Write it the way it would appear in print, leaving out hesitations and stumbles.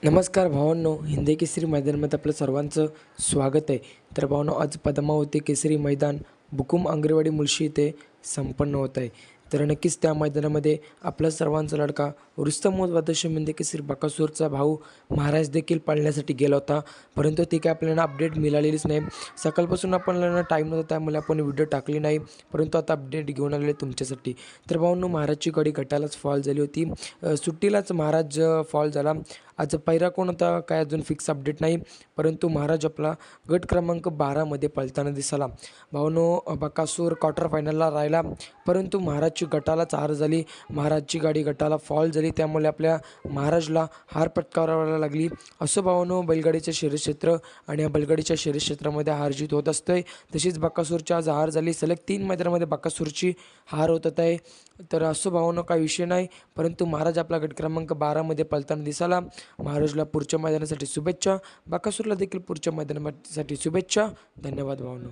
नमस्कार भावांनो, हिंदी केसरी मैदानामध्ये आपलं सर्वांचं स्वागत आहे. तर भावांनो, आज पद्मावती केसरी मैदान बुकुम आंगरेवाडी मुळशी इथे संपन्न होत आहे. तर नक्कीच त्या मैदानामध्ये आपला सर्वांचा लाडका रुस्तम द्वादशी हिंदी केसरी बकासूरचा भाऊ महाराज देखील पाळण्यासाठी गेला होता, परंतु ती काय आपल्याला अपडेट मिळालेलीच नाही. सकाळपासून आपल्याला टाईम नव्हता, त्यामुळे आपण व्हिडिओ टाकली नाही, परंतु आता अपडेट घेऊन आलेले तुमच्यासाठी. तर भावांनो, महाराजची गाडी गटालाच फॉल झाली होती. सुट्टीलाच महाराज फॉल झाला. आज पहिरा कोण होता काय अजून फिक्स अपडेट नाही, परंतु महाराज आपला गट क्रमांक 12मध्ये पळताना दिसला. भावांनो, बकासूर क्वार्टर फायनलला राहिला, परंतु महाराजची गटालाच हार झाली. महाराजची गाडी गटाला फॉल झाली, त्यामुळे आपल्या महाराजला हार पत्करावी लागली. असं भावांनो, बैलगाडीचं शर्यतक्षेत्र आणि या बैलगाडीच्या शर्यतक्षेत्रामध्ये हारजीत होत असते. तशीच बकासूरची आज हार झाली. सलग 3 मैदानामध्ये बकासूरची हार होत आहे. तर असं भावांनो, काही विषय नाही, परंतु महाराज आपला गट क्रमांक 12मध्ये पळताना दिसला. महाराजला पुढच्या मैदानासाठी शुभेच्छा, बकासूरला देखील पुढच्या मैदानासाठी शुभेच्छा. धन्यवाद भावांनो.